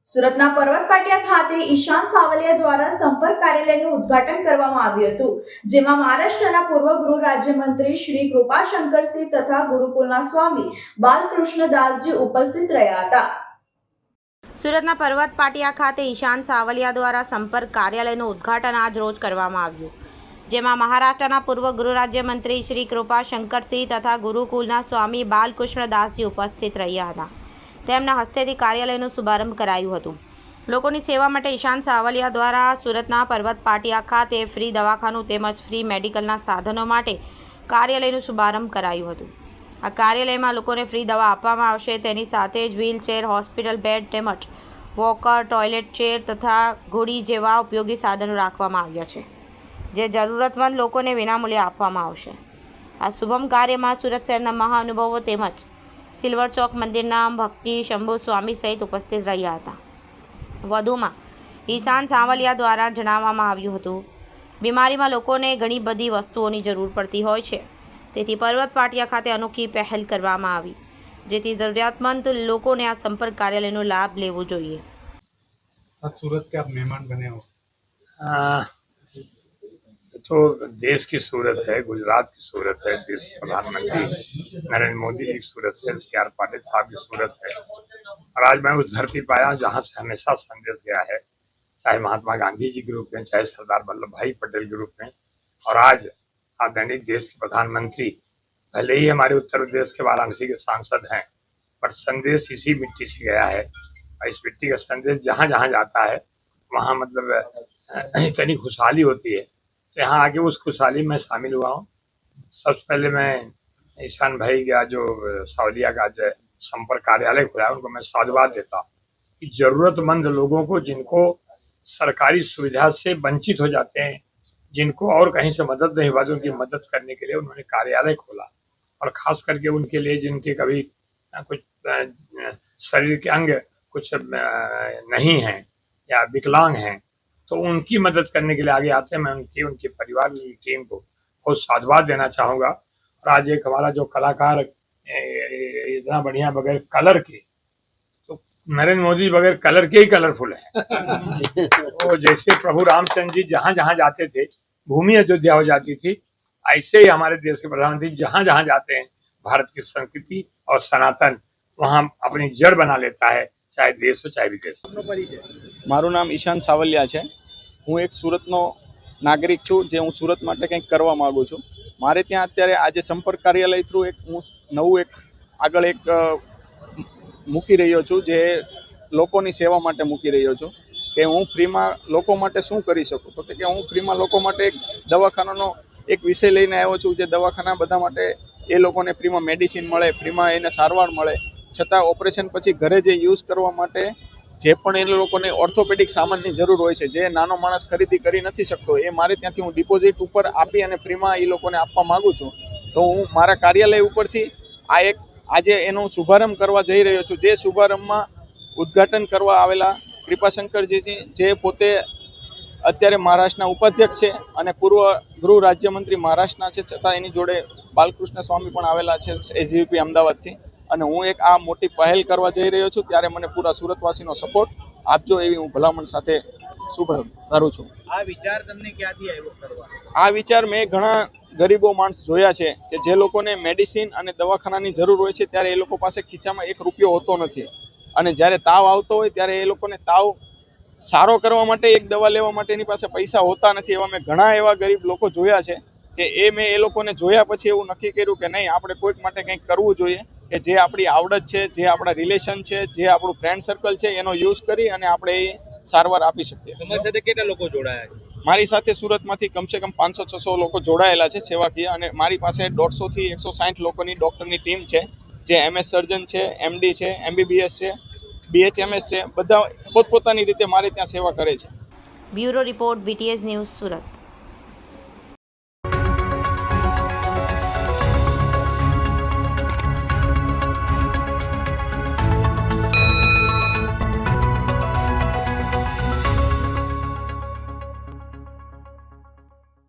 સુરતના પર્વત પાટિયા ખાતે ઈશાન સાવલિયા દ્વારા સંપર્ક કાર્યાલયનું ઉદ્ઘાટન કરવામાં આવ્યું હતું, જેમાં મહારાષ્ટ્રના પૂર્વ ગૃહ રાજ્યમંત્રી શ્રી કૃપાશંકરસિંહ તથા ગુરુકુલના સ્વામી બાલકૃષ્ણદાસજી ઉપસ્થિત રહ્યા હતા. સુરતના પર્વત પાટિયા ખાતે ઈશાન સાવલિયા દ્વારા સંપર્ક કાર્યાલયનું ઉદ્ઘાટન આજ રોજ કરવામાં આવ્યું, જેમાં મહારાષ્ટ્રના પૂર્વ ગૃહ રાજ્યમંત્રી શ્રી કૃપાશંકરસિંહ તથા ગુરુકુલના સ્વામી બાલકૃષ્ણદાસજી ઉપસ્થિત રહ્યા હતા. તેમના હસ્તેથી કાર્યાલયનો શુભારંભ કરાયું હતું. લોકોની સેવા માટે ઈશાન સાવલિયા દ્વારા સુરતના પર્વત પાટિયા ખાતે ફ્રી દવાખાનું તેમજ ફ્રી મેડિકલના સાધનો માટે કાર્યાલયનું શુભારંભ કરાયું હતું. આ કાર્યાલયમાં લોકોને ફ્રી દવા આપવામાં આવશે. તેની સાથે જ વ્હીલચેર, હોસ્પિટલ બેડ તેમજ વોકર, ટોયલેટ ચેર તથા ઘોડી જેવા ઉપયોગી સાધનો રાખવામાં આવ્યા છે, જે જરૂરતમંદ લોકોને વિનામૂલ્યે આપવામાં આવશે. આ શુભમ કાર્યમાં સુરત શહેરના મહાનુભાવો તેમજ સિલ્વર ચોક મંદિરના ભક્તિ શંભુ સ્વામી સહિત ઉપસ્થિત રહ્યા હતા. વધુમાં ઈશાન સાવલિયા દ્વારા જણાવવામાં આવ્યું હતું, બીમારીમાં લોકોને ઘણી બધી વસ્તુઓની જરૂર પડતી હોય છે, તેથી પર્વત પાટિયા ખાતે અનોખી પહેલ કરવામાં આવી, જેથી જરૂરિયાતમંદ લોકોને આ સંપર્ક કાર્યાલયનો લાભ લેવો જોઈએ. सूरत के आप मेहमान बने हो, तो देश की सूरत है, गुजरात की सूरत है, देश के प्रधानमंत्री नरेंद्र मोदी जी की सूरत है, CR पाटिल साहब की सूरत है। और आज मैं उस धरती पर आया जहाँ से हमेशा संदेश गया है, चाहे महात्मा गांधी जी के रूप में, चाहे सरदार वल्लभ भाई पटेल के रूप में, और आज आदरणीय देश के प्रधानमंत्री भले ही हमारे उत्तर प्रदेश के वाराणसी के सांसद हैं, पर संदेश इसी मिट्टी से गया है। और इस मिट्टी का संदेश जहाँ जहाँ जाता है वहाँ मतलब इतनी खुशहाली होती है, तो यहाँ आके उस खुशहाली में शामिल हुआ हूँ। सबसे पहले मैं ईशान भाई का जो सावलिया का जो संपर्क कार्यालय खुला है उनको मैं साधुवाद देता हूँ कि जरूरतमंद लोगों को, जिनको सरकारी सुविधा से वंचित हो जाते हैं, जिनको और कहीं से मदद नहीं हुआ, उनकी मदद करने के लिए उन्होंने कार्यालय खोला। और खास करके उनके लिए जिनके कभी कुछ शरीर के अंग कुछ नहीं हैं या विकलांग हैं, तो उनकी मदद करने के लिए आगे आते हैं। मैं उनके परिवार की टीम को बहुत साधुवाद देना चाहूँगा। और आज एक हमारा जो कलाकार इतना बढ़िया बगैर कलर के, तो नरेंद्र मोदी बगैर कलर के ही कलरफुल है। तो जैसे प्रभु रामचंद्र जी जहाँ जहाँ जाते थे भूमि अयोध्या हो जाती थी, ऐसे ही हमारे देश के प्रधानमंत्री जहाँ जहाँ जाते हैं भारत की संस्कृति और सनातन वहाँ अपनी जड़ बना लेता है, चाहे देश हो चाहे विदेश हो। મારું નામ ઈશાન સાવલિયા છે. હું એક સુરતનો નાગરિક છું, જે હું સુરત માટે કંઈક કરવા માગું છું. મારે ત્યાં અત્યારે આજે સંપર્ક કાર્યાલય થ્રુ એક હું નવું આગળ મૂકી રહ્યો છું, જે લોકોની સેવા માટે મૂકી રહ્યો છું કે હું ફ્રીમાં લોકો માટે શું કરી શકું. તો કે હું ફ્રીમાં લોકો માટે એક દવાખાનાનો એક વિષય લઈને આવ્યો છું, જે દવાખાના બધા માટે એ લોકોને ફ્રીમાં મેડિસિન મળે, ફ્રીમાં એને સારવાર મળે, છતાં ઓપરેશન પછી ઘરે જે યુઝ કરવા માટે જે પણ એ લોકોને ઓર્થોપેડિક સામાનની જરૂર હોય છે, જે નાનો માણસ ખરીદી કરી નથી શકતો, એ મારે ત્યાંથી હું ડિપોઝિટ ઉપર આપી અને ફ્રીમાં એ લોકોને આપવા માગું છું. તો હું મારા કાર્યાલય ઉપરથી આ એક આજે એનો શુભારંભ કરવા જઈ રહ્યો છું. જે શુભારંભમાં ઉદ્ઘાટન કરવા આવેલા કૃપાશંકરજી, જે પોતે અત્યારે મહારાષ્ટ્રના ઉપાધ્યક્ષ છે અને પૂર્વ ગૃહ રાજ્યમંત્રી મહારાષ્ટ્રના છે, છતાં એની જોડે બાલકૃષ્ણ સ્વામી પણ આવેલા છે SGP અમદાવાદથી. અને હું એક આ મોટી પહેલ કરવા જઈ રહ્યો છું, ત્યારે મને પૂરા સુરતવાસીનો સપોર્ટ આપજો એવી હું ભલામણ સાથે શુભારંભ કરું છું. આ વિચાર તમને ક્યાંથી આવ્યો કરવા? આ વિચાર મેં ઘણા ગરીબો માણસ જોયા છે કે જે લોકોને મેડિસિન અને દવાખાનાની જરૂર હોય છે, ત્યારે એ લોકો પાસે ખીચામાં એક રૂપિયો હોતો નથી, અને જ્યારે તાવ આવતો હોય ત્યારે એ લોકોને તાવ સારો કરવા માટે એક દવા લેવા માટે એની પાસે પૈસા હોતા નથી. એવા મેં ઘણા એવા ગરીબ લોકો જોયા છે કે મેં એ લોકોને જોયા પછી એવું નક્કી કર્યું કે નહીં, આપણે કોઈક માટે કંઈક કરવું જોઈએ, કે જે આપણી આવડત છે, જે આપણા રિલેશન છે, જે આપણું ફ્રેન્ડ સર્કલ છે, એનો યુઝ કરી અને આપણે એ સારવાર આપી શકીએ. તમારી સાથે કેટલા લોકો જોડાયા છે? મારી સાથે સુરતમાંથી કમસે કમ 500-600 લોકો જોડાયેલા છે સેવાકીય, અને મારી પાસે 150 થી 160 લોકોની ડૉક્ટરની ટીમ છે, જે MS સર્જન છે, MD છે, MBBS છે, BHMS છે, બધા પોતપોતાની રીતે મારે ત્યાં સેવા કરે છે. Bureau report, BTS news, Surat.